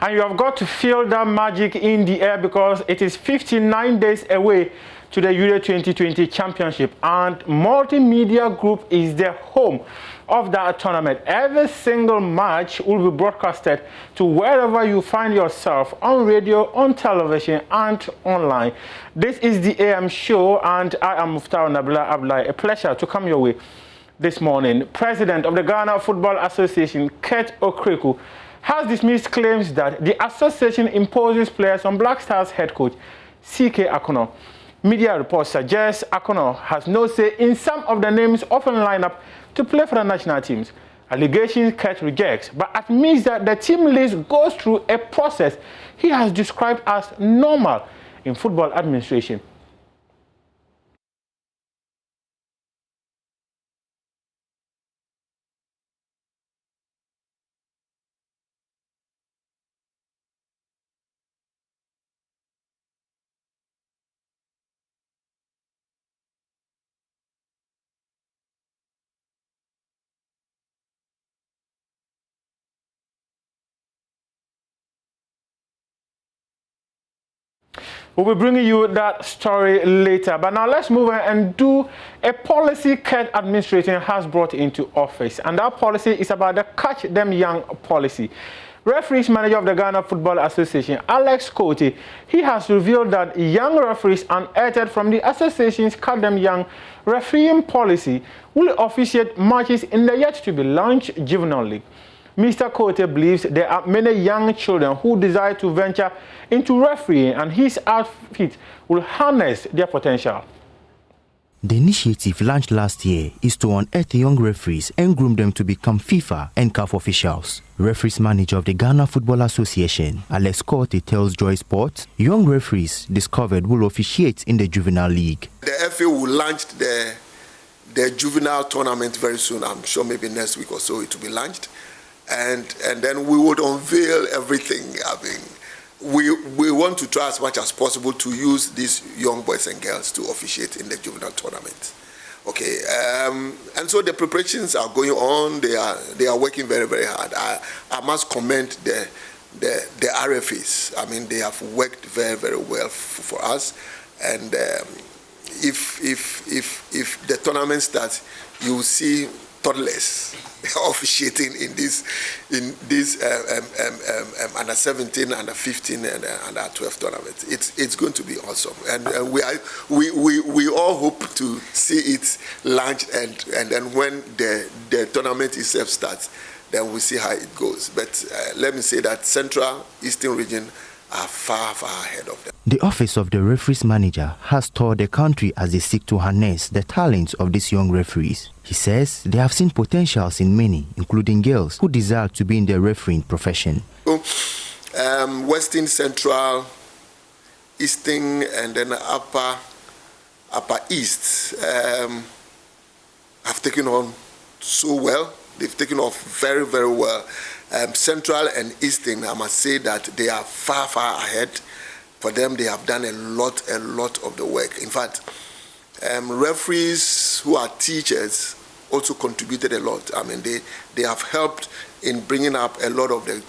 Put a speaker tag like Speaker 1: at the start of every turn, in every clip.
Speaker 1: And you have got to feel that magic in the air because it is 59 days away to the Euro 2020 Championship, and Multimedia Group is the home of that tournament. Every single match will be broadcasted to wherever you find yourself, on radio, on television, and online. This is the AM show, and I am Muftar Nabila Abdullahi. A pleasure to come your way this morning. President of the Ghana Football Association, KOTEY, has dismissed claims that the association imposes players on Black Stars head coach CK Akono. Media reports suggest Akono has no say in some of the names often lined up to play for the national teams. Allegations KOTEY rejects, but admits that the team list goes through a process he has described as normal in football administration. We'll be bringing you that story later. But now let's move on and do a policy KOTEY administration has brought into office. And that policy is about the Catch Them Young policy. Referees manager of the Ghana Football Association, KOTEY, he has revealed that young referees unearthed from the association's Catch Them Young refereeing policy will officiate matches in the yet-to-be-launched Juvenile League. Mr. KOTEY believes there are many young children who desire to venture into refereeing, and his outfit will harness their potential.
Speaker 2: The initiative launched last year is to unearth young referees and groom them to become FIFA and CAF officials. Referees manager of the Ghana Football Association, KOTEY, tells Joy Sports, young referees discovered will officiate in the Juvenile League.
Speaker 3: The FA will launch the juvenile tournament very soon. I'm sure maybe next week or so it will be launched. And then we would unveil everything. I mean, we want to try as much as possible to use these young boys and girls to officiate in the juvenile tournament. Okay, and so the preparations are going on. They are working very, very hard. I must commend the RFAs. I mean, they have worked very, very well for us. And if the tournament starts, you will see toddlers officiating in this under 17, under 15, and under 12 tournaments. It's going to be awesome, and we all hope to see it launched, and then when the tournament itself starts, then we see how it goes. But let me say that Central Eastern region are far, far ahead of them.
Speaker 2: The office of the referees manager has toured the country as they seek to harness the talents of these young referees. He says they have seen potentials in many, including girls who desire to be in the refereeing profession.
Speaker 3: Western, Central, Eastern, and then Upper East have taken on so well. They've taken off very, very well. Central and Eastern, I must say that they are far, far ahead. For them, they have done a lot of the work. In fact, referees who are teachers also contributed a lot. I mean, they have helped in bringing up a lot of the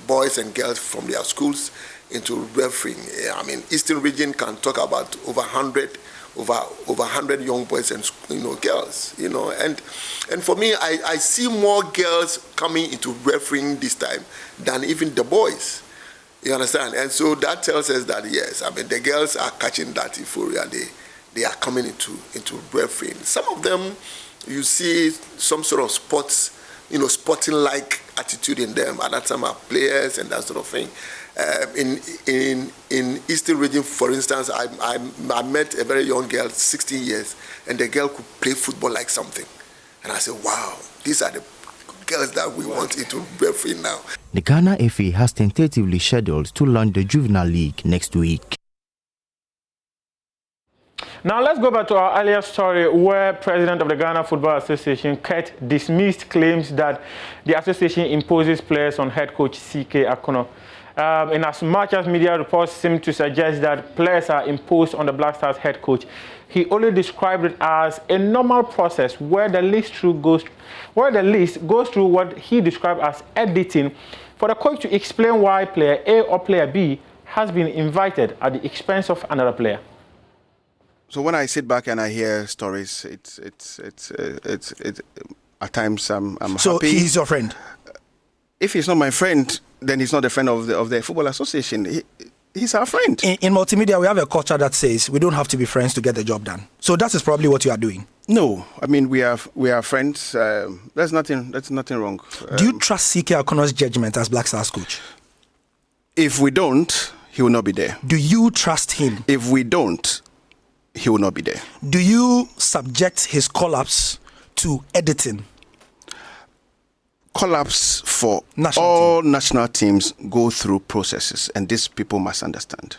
Speaker 3: boys and girls from their schools into refereeing. I mean, Eastern region can talk about over 100 young boys and girls, and for me, I see more girls coming into refereeing this time than even the boys. You understand? And so that tells us that yes, I mean, the girls are catching that euphoria. They are coming into refereeing. Some of them, you see some sort of sporting-like attitude in them. Other time are players and that sort of thing. In Eastern region, for instance, I met a very young girl, 16 years, and the girl could play football like something. And I said, wow, these are the girls that we want into referee now.
Speaker 2: The Ghana FA has tentatively scheduled to launch the Juvenile League next week.
Speaker 1: Now let's go back to our earlier story where President of the Ghana Football Association, KOTEY, dismissed claims that the association imposes players on head coach CK Akono. In as much as media reports seem to suggest that players are imposed on the Black Stars head coach, he only described it as a normal process where the list goes through what he described as editing for the coach to explain why player A or player B has been invited at the expense of another player.
Speaker 4: So when I sit back and I hear stories, it's at times I'm happy.
Speaker 5: So he's your friend?
Speaker 4: If he's not my friend, then he's not a friend of the Football Association. He's our friend. In
Speaker 5: multimedia, we have a culture that says we don't have to be friends to get the job done. So that is probably what you are doing.
Speaker 4: No, I mean we are friends. There's nothing wrong.
Speaker 5: Do you trust C.K. Akono's judgment as Black Stars coach?
Speaker 4: If we don't, he will not be there.
Speaker 5: Do you trust him?
Speaker 4: If we don't, he will not be there.
Speaker 5: Do you subject his collapse to editing?
Speaker 4: Collapse for all national teams go through processes, and these people must understand.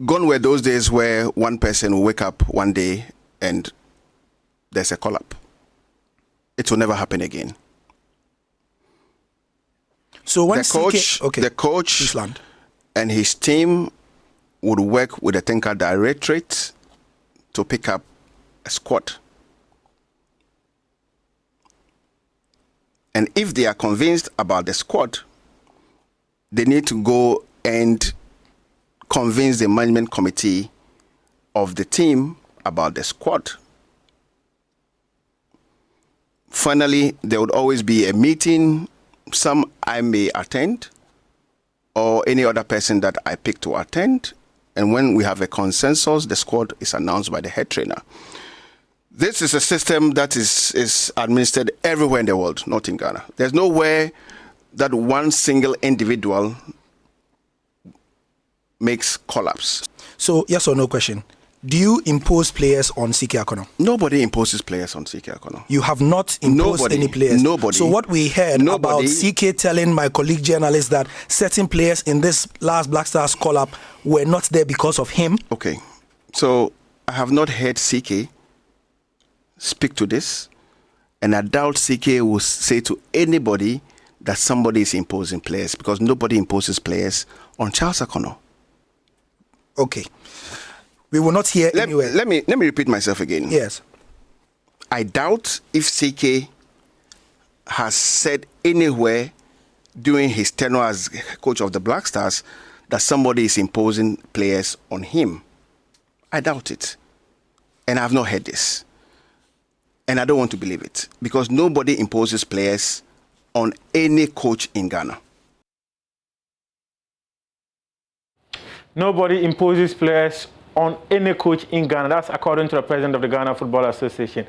Speaker 4: Gone were those days where one person will wake up one day and there's a collapse. It will never happen again.
Speaker 5: So when
Speaker 4: the coach and his team would work with the Technical Directorate to pick up a squad. And if they are convinced about the squad, they need to go and convince the management committee of the team about the squad. Finally, there would always be a meeting. Some I may attend, or any other person that I pick to attend. And when we have a consensus, the squad is announced by the head trainer. This is a system that is administered everywhere in the world, not in Ghana. There's nowhere that one single individual makes collapse.
Speaker 5: So, yes or no question. Do you impose players on C.K. Akono?
Speaker 4: Nobody imposes players on C.K. Akono.
Speaker 5: You have not imposed any players?
Speaker 4: Nobody.
Speaker 5: So what we heard about C.K. telling my colleague journalists that certain players in this last Black Stars call-up were not there because of him?
Speaker 4: Okay. So I have not heard C.K. speak to this, and I doubt C.K. will say to anybody that somebody is imposing players, because nobody imposes players on Charles Akono.
Speaker 5: Okay. We will not hear anywhere.
Speaker 4: Let me repeat myself again.
Speaker 5: Yes.
Speaker 4: I doubt if C.K. has said anywhere during his tenure as coach of the Black Stars that somebody is imposing players on him. I doubt it. And I have not heard this. And I don't want to believe it, because nobody imposes players on any coach in Ghana.
Speaker 1: Nobody imposes players on any coach in Ghana. That's according to the president of the Ghana Football Association.